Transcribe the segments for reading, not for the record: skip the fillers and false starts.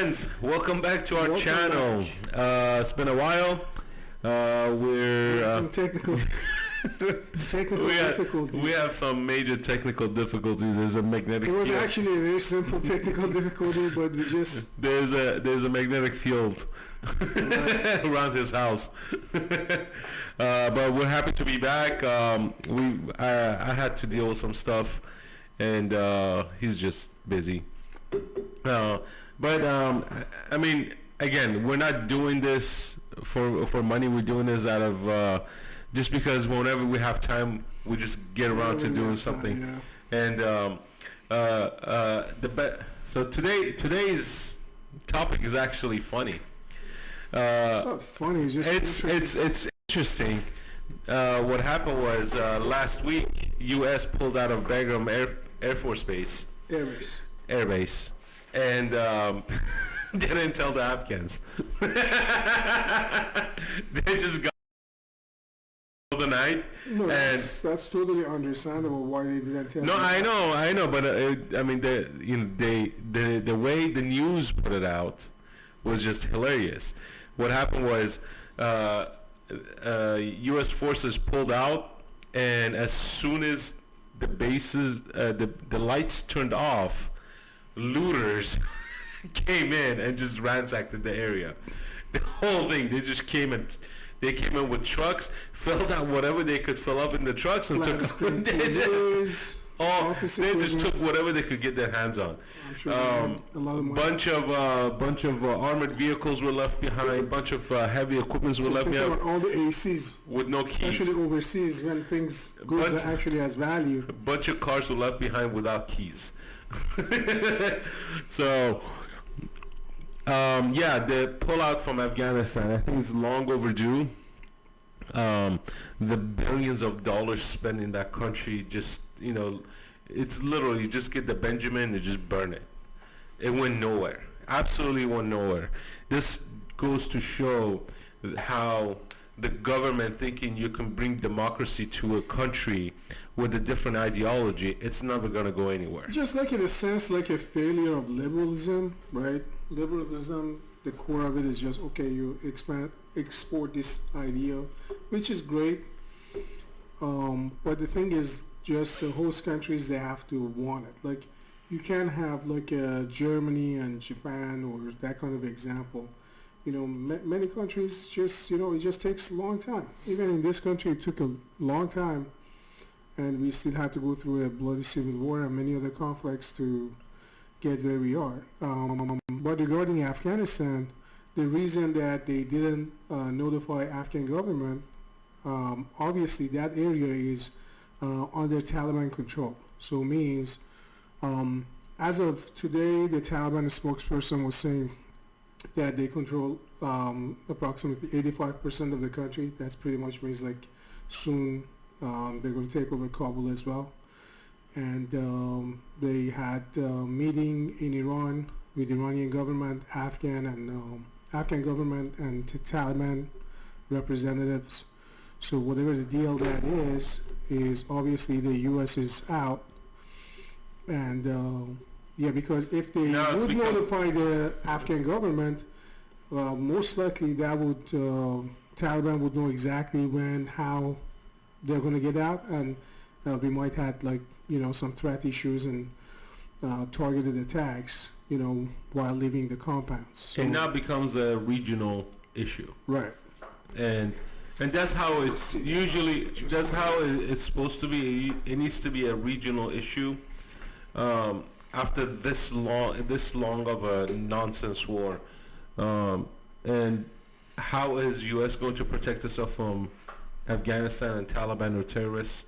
friends, welcome back to our Welcome channel. It's been a while. We're Some technical difficulties. we have some major technical difficulties. There's a magnetic. It was field. actually a very simple technical difficulty, but we just There's a magnetic field around his house. But we're happy to be back. I had to deal with some stuff, and he's just busy. I mean, again, we're not doing this for money. We're doing this out of just because whenever we have time, we just get around to doing something. Yeah. And so today's topic is actually funny. It's not funny. It's just It's interesting. What happened was last week, U.S. pulled out of Bagram Air Force Base. Air Base, and didn't tell the Afghans. They just got the night. No, And that's totally understandable why they didn't tell. no, me. I know, but I mean, the way the news put it out was just hilarious. What happened was U.S. forces pulled out, and as soon as the bases, the lights turned off, looters came in and just ransacked the area. The whole thing, they just came in. They came in with trucks, filled out whatever they could fill up in the trucks, and Flat took. screen They TVs, office just equipment. took whatever they could get their hands on. I'm sure they had a lot of money. Bunch of armored vehicles were left behind. Bunch of heavy equipments were So left think behind about all the ACs, with no keys. especially overseas when goods Bunch- are actually has value. A bunch of cars were left behind without keys. So, the pullout from Afghanistan, I think it's long overdue. The billions of dollars spent in that country, just, it's literally just get the Benjamin and just burn it. It went nowhere. Absolutely went nowhere. This goes to show how the government thinking you can bring democracy to a country with a different ideology, it's never going to go anywhere. Just like in a sense, like a failure of liberalism, right? Liberalism, the core of it is just, okay, you export this idea, which is great. But the thing is, just the host countries, they have to want it. Like, you can't have like Germany and Japan or that kind of example. Many countries just, it just takes a long time. Even in this country, it took a long time, and we still had to go through a bloody civil war and many other conflicts to get where we are. But regarding Afghanistan, the reason that they didn't notify Afghan government, obviously that area is under Taliban control. So means, as of today, the Taliban spokesperson was saying that they control approximately 85% of the country. That's pretty much means like soon they're going to take over Kabul as well. And they had a meeting in Iran with the Iranian government, Afghan government and the Taliban representatives. So whatever the deal that is obviously the U.S. is out. And because if they would notify the Afghan government, most likely that would Taliban would know exactly when, how they're going to get out, and we might have some threat issues and targeted attacks, while leaving the compounds. So, It now becomes a regional issue. right. And that's how it's usually, that's how it's supposed to be. It needs to be a regional issue. After this long of a nonsense war, and how is U.S. going to protect itself from Afghanistan and Taliban or terrorists?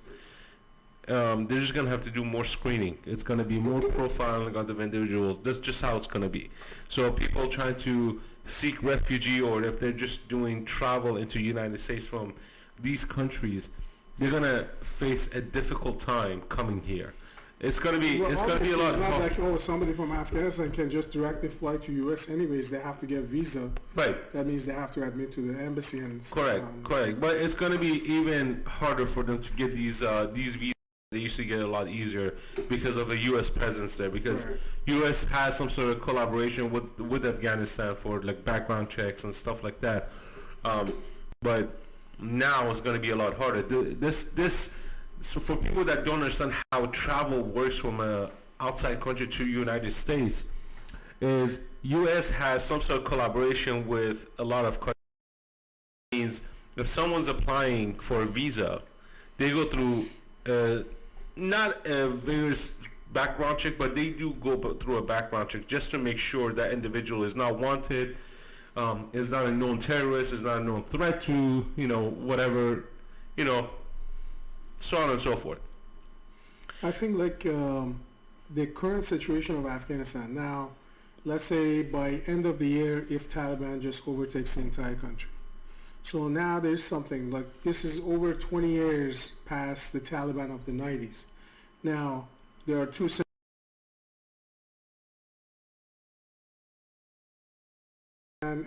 They're just going to have to do more screening. It's going to be more profiling of the individuals. That's just how it's going to be. So people trying to seek refugee, or if they're just doing travel into the United States from these countries, they're going to face a difficult time coming here. It's going to be a lot. It's not like, somebody from Afghanistan can just directly fly to U.S. anyways. They have to get visa. Right. That means they have to admit to the embassy and Correct. But it's going to be even harder for them to get these visas they used to get a lot easier because of the U.S. presence there. Because Right. U.S. has some sort of collaboration with Afghanistan for like background checks and stuff like that. But now it's going to be a lot harder. So for people that don't understand how travel works from a outside country to United States, is U.S. has some sort of collaboration with a lot of countries. Means if someone's applying for a visa, they go through not a vigorous background check, but they do go through a background check just to make sure that individual is not wanted, is not a known terrorist, is not a known threat to, whatever, so on and so forth. I think like the current situation of Afghanistan now, let's say by end of the year, if Taliban just overtakes the entire country. So now there's something like this is over 20 years past the Taliban of the 90s. Now there are two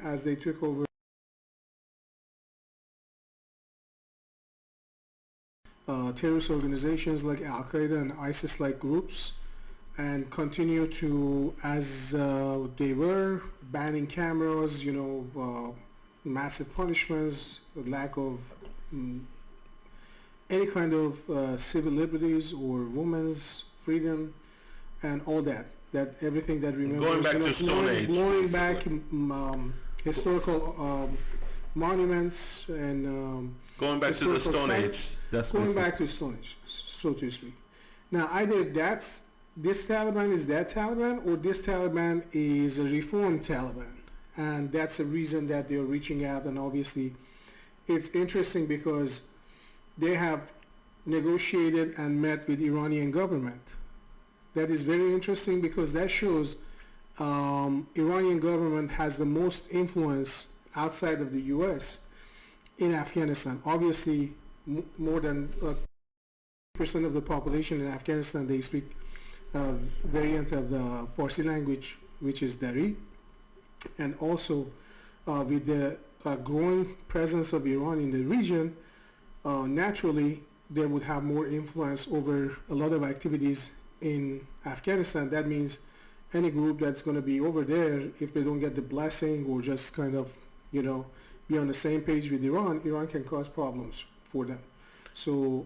as they took over terrorist organizations like Al-Qaeda and ISIS-like groups, and continue to as they were banning cameras, massive punishments, lack of any kind of civil liberties or women's freedom, and all that. That everything that remembers Going back to Stone Age, blowing back historical monuments and going back to the historical Stone sites. Age. That's Going basically- back to Stone Age, so to speak. Now, either this Taliban is that Taliban, or this Taliban is a reformed Taliban, and that's the reason that they're reaching out. And obviously, it's interesting because they have negotiated and met with Iranian government. That is very interesting because that shows Iranian government has the most influence outside of the U.S. in Afghanistan. Obviously, more than percent of the population in Afghanistan, they speak variant of the Farsi language, which is Dari, and also with the growing presence of Iran in the region, naturally they would have more influence over a lot of activities in Afghanistan. That means any group that's going to be over there, if they don't get the blessing or just kind of, be on the same page with Iran, Iran can cause problems for them. So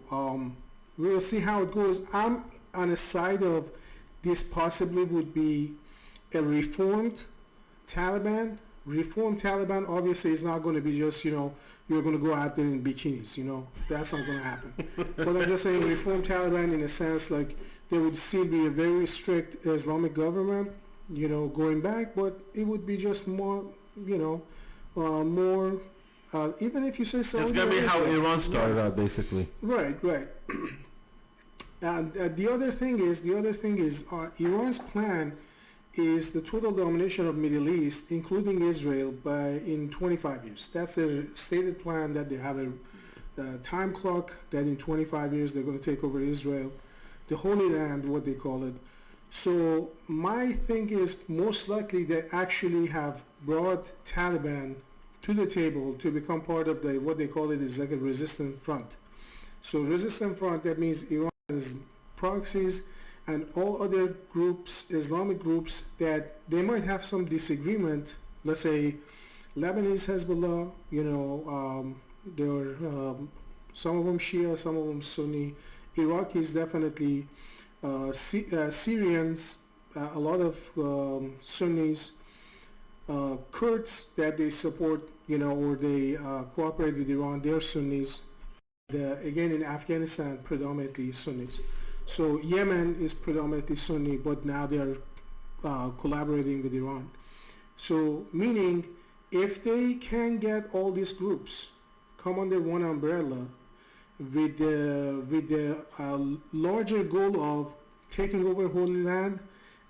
we'll see how it goes. I'm on the side of this possibly would be a reformed Taliban. Reformed Taliban obviously is not going to be just, you're going to go out there in bikinis, that's not going to happen. But I'm just saying reformed Taliban in a sense like there would still be a very strict Islamic government, going back, but it would be just more, more, even if you say so. It's going to be how Iran started out, basically. Right. And the other thing is Iran's plan is the total domination of Middle East, including Israel, in 25 years. That's their stated plan, that they have a time clock that in 25 years they're going to take over Israel, the Holy Land, what they call it. So my thing is most likely they actually have brought Taliban to the table to become part of what they call it is like a resistant front. So resistant front, that means Iran has proxies and all other groups, Islamic groups, that they might have some disagreement. Let's say Lebanese Hezbollah, they're some of them Shia, some of them Sunni. Iraqis definitely, Syrians, a lot of Sunnis, Kurds that they support, or they cooperate with Iran, they're Sunnis. Again, in Afghanistan, predominantly Sunnis. So Yemen is predominantly Sunni, but now they are collaborating with Iran. So meaning, if they can get all these groups come under one umbrella with the larger goal of taking over Holy Land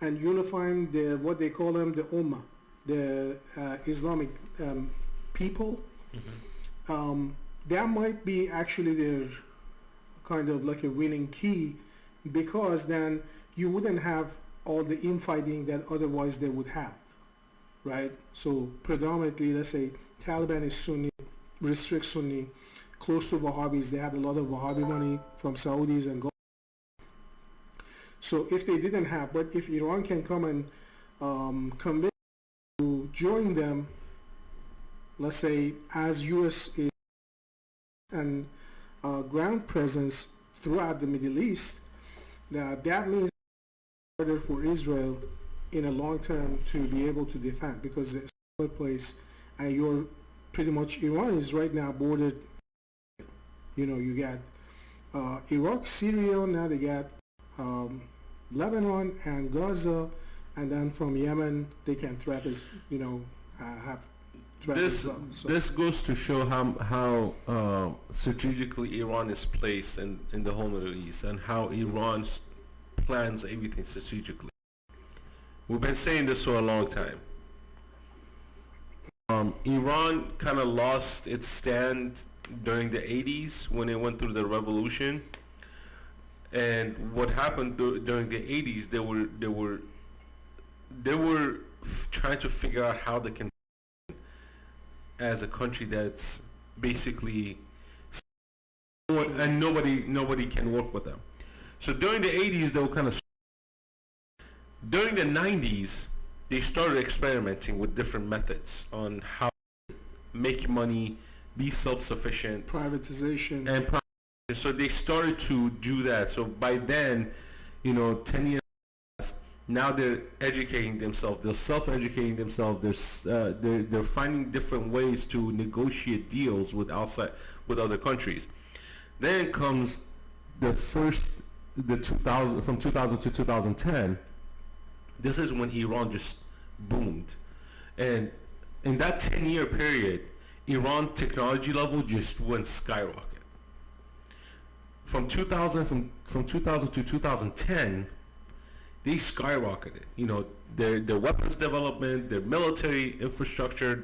and unifying what they call them the Ummah, the Islamic people, that might be actually their kind of like a winning key, because then you wouldn't have all the infighting that otherwise they would have, right? So predominantly, let's say Taliban is Sunni, restrict Sunni, close to Wahhabis. They have a lot of Wahhabi money from Saudis and So if they didn't have, but if Iran can come and convince to join them, let's say as U.S. is and ground presence throughout the Middle East, that means harder for Israel in a long term to be able to defend because it's a place and you're pretty much Iran is right now bordered. You know, you got Iraq, Syria, now they got Lebanon and Gaza, and then from Yemen they can threat as have threat as well. So This goes to show how strategically Iran is placed in the whole Middle East and how Iran plans everything strategically. We've been saying this for a long time. Iran kind of lost its stand during the 80s when it went through the revolution. And what happened during the 80s, they were trying to figure out how they can, as a country that's basically, and nobody can work with them. So during the 80s, they were kind of. During the 90s, they started experimenting with different methods on how to make money, be self-sufficient, privatization. and so they started to do that. So by then, 10 years past, now they're educating themselves. They're self-educating themselves. They're finding different ways to negotiate deals with other countries. Then comes the 2000 from 2000 to 2010. This is when Iran just boomed, and in that 10-year period, Iran technology level just went skyrocket. From 2000 to 2010, they skyrocketed. Their weapons development, their military infrastructure,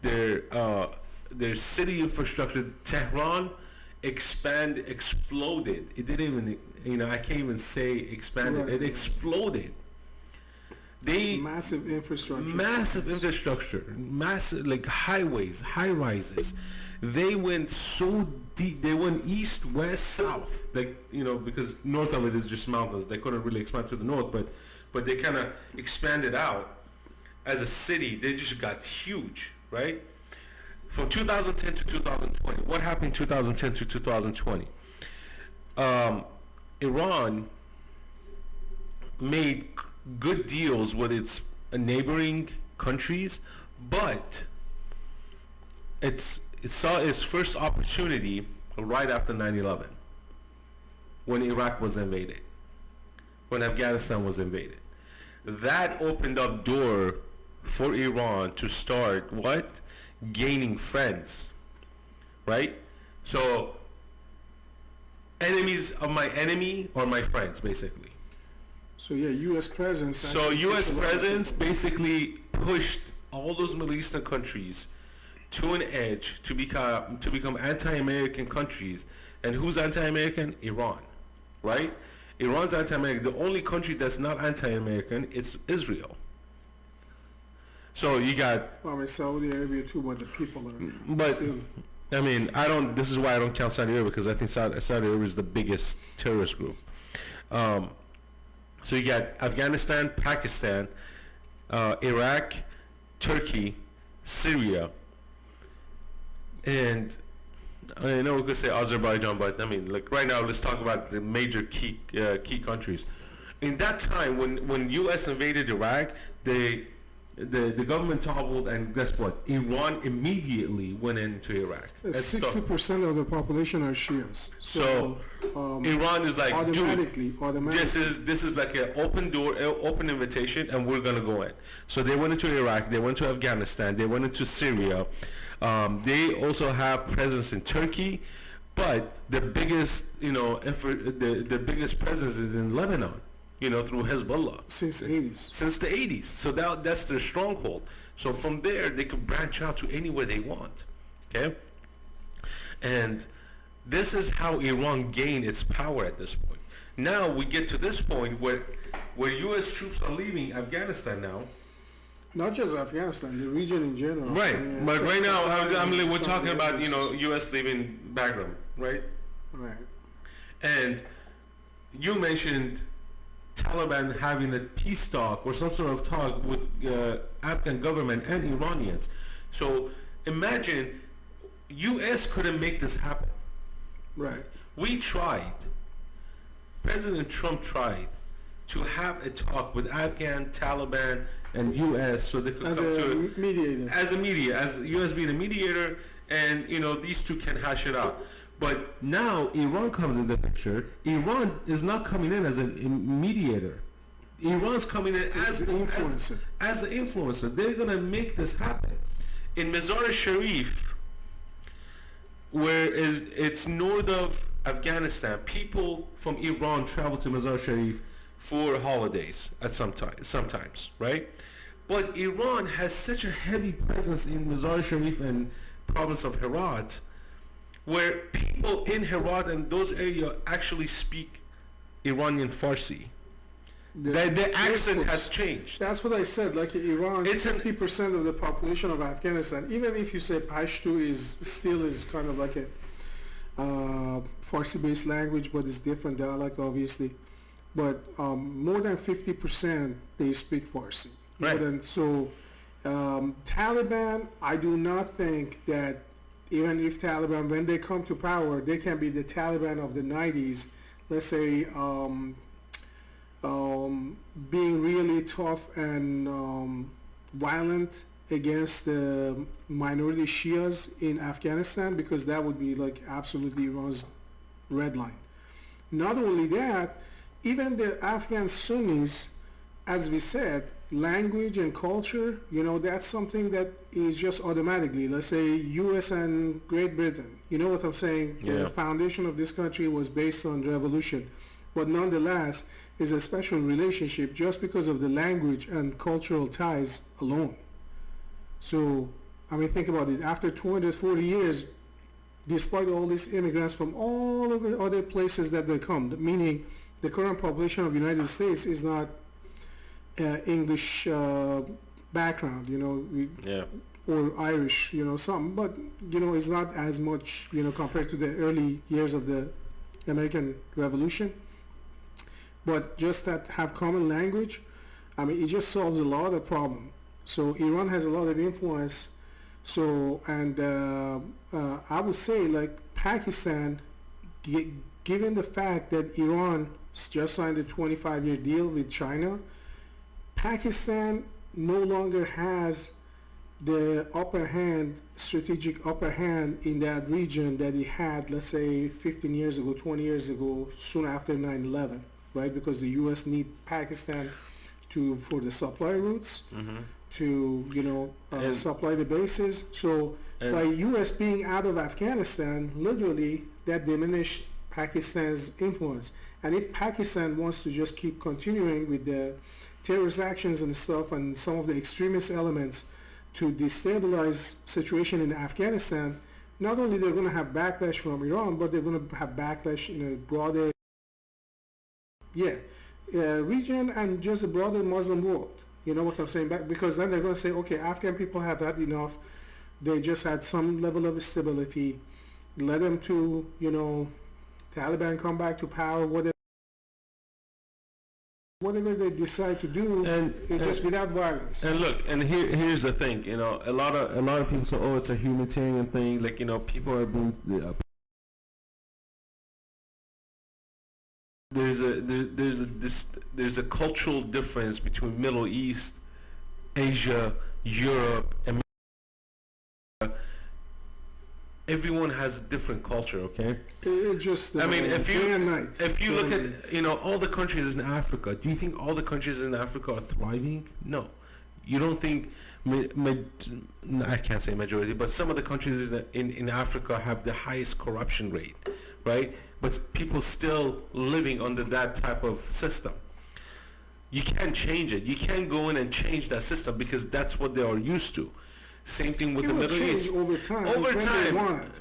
their city infrastructure. Tehran exploded. It didn't even, I can't even say expanded. Right. It exploded. Massive infrastructure, massive like highways, high rises. They went so deep. They went east, west, south. Because north of it is just mountains. They couldn't really expand to the north, but they kind of expanded out as a city. They just got huge, right? From 2010 to 2020, what happened 2010 to 2020? Iran made good deals with its neighboring countries, but it saw its first opportunity right after 9/11, when Iraq was invaded, when Afghanistan was invaded. That opened up door for Iran to start gaining friends, right? So enemies of my enemy are my friends, basically. So yeah, U.S. presence. So U.S. presence basically pushed all those Middle Eastern countries to an edge to become anti-American countries. And who's anti-American? Iran, right? Iran's anti-American. The only country that's not anti-American is Israel. So you got. Well, Saudi Arabia too, but the people are. But still, this is why I don't count Saudi Arabia, because I think Saudi Arabia is the biggest terrorist group. So you got Afghanistan, Pakistan, Iraq, Turkey, Syria, and I know we could say Azerbaijan, but right now let's talk about the major key countries. In that time, when U.S. invaded Iraq, the government toppled, and guess what? Iran immediately went into Iraq. 60% of the population are Shias. So Iran is like, automatically. This is like an open door, open invitation, and we're gonna go in. So they went into Iraq, they went to Afghanistan, they went into Syria. They also have presence in Turkey, but the biggest, the biggest presence is in Lebanon. Through Hezbollah. Since the 80s. Since the 80s. So that's their stronghold. So from there, they could branch out to anywhere they want. Okay? And this is how Iran gained its power at this point. Now we get to this point where U.S. troops are leaving Afghanistan now. Not just Afghanistan, the region in general. Right. But right now, we're talking about, U.S. leaving Bagram, right? Right. And you mentioned Taliban having a peace talk or some sort of talk with Afghan government and Iranians. So imagine, U.S. couldn't make this happen. Right. We tried. President Trump tried to have a talk with Afghan, Taliban, and U.S. so they could As come to a mediator. as U.S. being a mediator, and these two can hash it out. But now Iran comes in the picture. Iran is not coming in as a mediator. Iran's coming in as the influencer. As the influencer. They're gonna make this happen. In Mazar-e-Sharif, where it's north of Afghanistan, people from Iran travel to Mazar-e-Sharif for holidays at sometimes, right? But Iran has such a heavy presence in Mazar-e-Sharif and province of Herat, where people in Herat and those areas actually speak Iranian Farsi. The accent has changed. That's what I said. Like Iran, It's 50% of the population of Afghanistan. Even if you say Pashto is kind of like a Farsi-based language, but it's different dialect, obviously. But more than 50% they speak Farsi. Right. Taliban, I do not think that even if Taliban, when they come to power, they can be the Taliban of the 90s. Let's say being really tough and violent against the minority Shias in Afghanistan, because that would be like absolutely Iran's red line. Not only that, even the Afghan Sunnis, as we said, language and culture, that's something that is just automatically, let's say US and Great Britain, you know what I'm saying? Yeah. The foundation of this country was based on revolution, but nonetheless is a special relationship just because of the language and cultural ties alone. So, I mean, think about it. After 240 years, despite all these immigrants from all over other places that they come, meaning the current population of the United States is not English background, or Irish, something, but it's not as much, compared to the early years of the American Revolution. But just that have common language, I mean, it just solves a lot of problem. So Iran has a lot of influence. So, and I would say, like Pakistan, given the fact that Iran just signed a 25-year deal with China, Pakistan no longer has the upper hand, strategic upper hand in that region that it had, let's say, 15 years ago, 20 years ago, soon after 9/11, right? Because the U.S. need Pakistan for the supply routes, to supply the bases. So by U.S. being out of Afghanistan, literally that diminished Pakistan's influence. And if Pakistan wants to just keep continuing with the terrorist actions and stuff and some of the extremist elements to destabilize situation in Afghanistan, not only they're going to have backlash from Iran, but they're going to have backlash in a broader region and just a broader Muslim world. You know what I'm saying? Because then they're going to say, okay, Afghan people have had enough. They just had some level of stability. Let them to, Taliban come back to power, whatever they decide to do, and just without violence. And look, and here's the thing, a lot of people say, oh, it's a humanitarian thing, like, people are being there's a cultural difference between Middle East, Asia, Europe, and everyone has a different culture, okay? It just I mean, if you look at night. all the countries in Africa, do you think all the countries in Africa are thriving? No. You don't think I can't say majority, but some of the countries in Africa have the highest corruption rate, right? But people still living under that type of system. You can't change it. You can't go in and change that system because that's what they are used to. Same thing with the Middle East. Over time.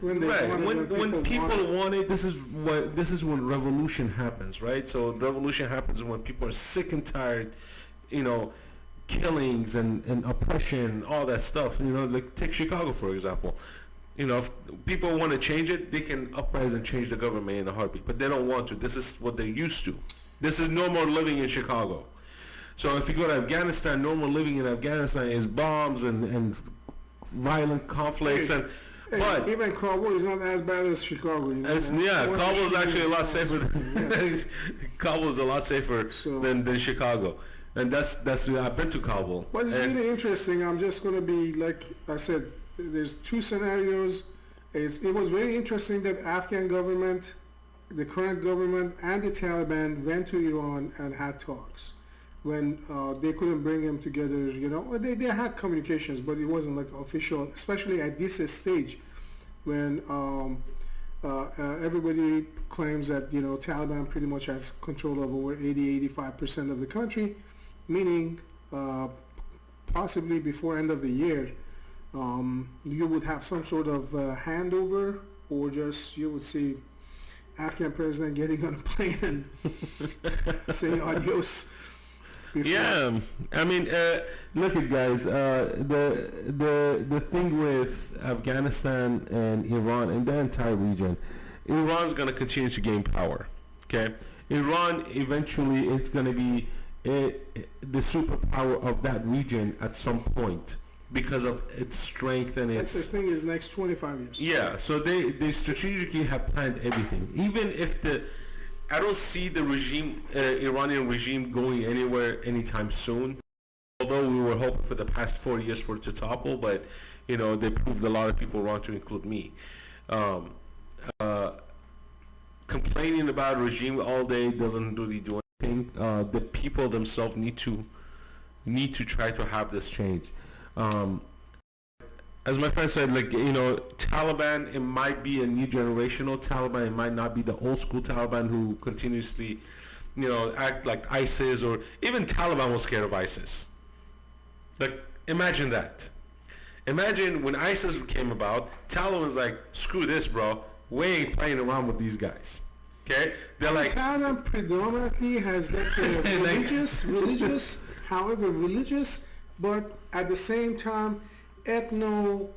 When people want it, this is when revolution happens, right? So revolution happens when people are sick and tired, killings and oppression, all that stuff. Like take Chicago for example. If people want to change it, they can uprise and change the government in a heartbeat, but they don't want to. This is what they're used to. This is normal living in Chicago. So if you go to Afghanistan, normal living in Afghanistan is bombs and violent conflicts but even Kabul is not as bad as Chicago. You know? Kabul is actually a lot safer. Kabul is a lot safer than Chicago, and that's I've been to Kabul. But it's really interesting. I'm just going to be like I said. There's two scenarios. It was very interesting that Afghan government, the current government, and the Taliban went to Iran and had talks. When they couldn't bring them together, you know, they had communications, but it wasn't like official, especially at this stage when everybody claims that, you know, Taliban pretty much has control of over 80-85% of the country, meaning possibly before end of the year, you would have some sort of handover, or just you would see Afghan president getting on a plane and saying adios. Yeah, I mean, look at guys. The thing with Afghanistan and Iran and the entire region, Iran's gonna continue to gain power. Okay, Iran eventually is gonna be the superpower of that region at some point because of its strength and its. That's the thing is next 25 years. Yeah, so they strategically have planned everything. Even if I don't see the regime, Iranian regime, going anywhere anytime soon. Although we were hoping for the past 4 years for it to topple, but you know they proved a lot of people wrong, to include me. Complaining about regime all day doesn't really do anything. The people themselves need to try to have this change. As my friend said, like, you know, Taliban, it might be a new generational Taliban. It might not be the old school Taliban who continuously, you know, act like ISIS, or even Taliban was scared of ISIS. Like, imagine that. Imagine when ISIS came about, Taliban was like, screw this, bro. We ain't playing around with these guys. Okay? They're like... Taliban predominantly has like a religious, however religious, but at the same time, ethno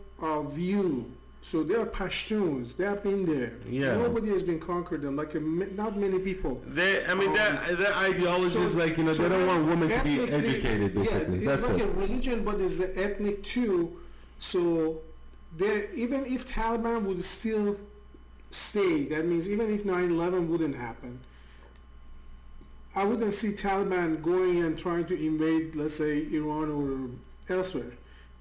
view. So they are Pashtuns. They have been there. Yeah. Nobody has been conquered them. Like not many people. Their ideology is like, you know, they don't want women to be educated. Basically, yeah, it's like a religion, but it's ethnic too. So even if Taliban would still stay, that means even if 9/11 wouldn't happen, I wouldn't see Taliban going and trying to invade, let's say, Iran or elsewhere.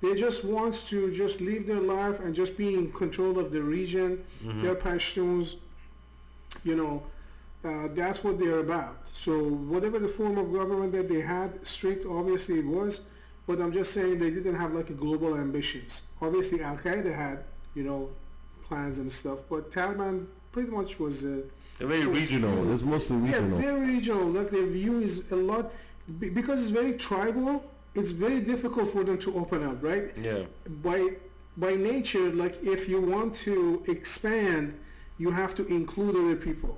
They just want to just live their life and just be in control of the region. Mm-hmm. They're Pashtuns, you know, that's what they're about. So whatever the form of government that they had, strict obviously it was, but I'm just saying they didn't have like a global ambitions. Obviously Al-Qaeda had, you know, plans and stuff, but Taliban pretty much was very regional. It's mostly regional. Yeah, very regional. Like their view is a lot, because it's very tribal. It's very difficult for them to open up, right? Yeah. By nature, like if you want to expand, you have to include other people.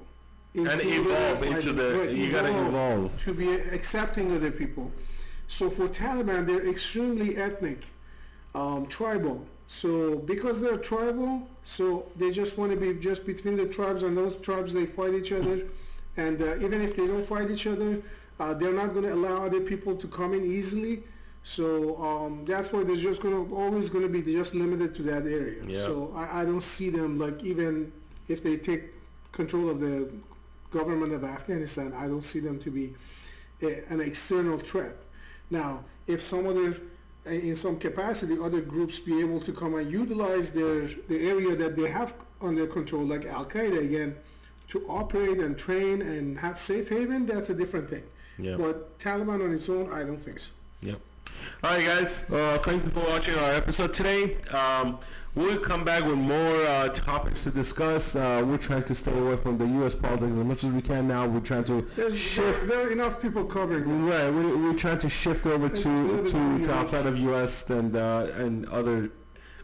And evolve into you gotta evolve. To be accepting other people. So for Taliban, they're extremely ethnic, tribal. So because they're tribal, so they just want to be just between the tribes, and those tribes, they fight each other. And even if they don't fight each other, they're not going to allow other people to come in easily. So that's why they're just always going to be just limited to that area. Yeah. So I don't see them, like, even if they take control of the government of Afghanistan, I don't see them to be an external threat. Now, if some other, in some capacity, other groups be able to come and utilize the area that they have under control, like Al-Qaeda again, to operate and train and have safe haven, that's a different thing. Yeah. But Taliban on its own, I don't think so. Yeah. All right, guys. Thank you for watching our episode today. We'll come back with more topics to discuss. We're trying to stay away from the U.S. politics as much as we can now. We're trying to shift. There are enough people covering. Right. We're trying to shift over to outside of U.S. and other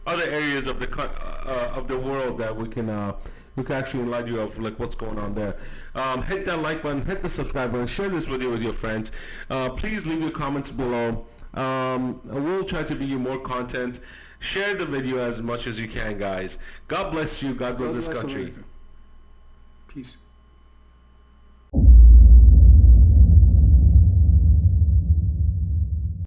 areas of the world that we can actually enlighten you of like what's going on there. Hit that like button, hit the subscribe button, share this video with your friends. Please leave your comments below. We'll try to bring you more content. Share the video as much as you can, guys. God bless you. God bless this country. America. Peace.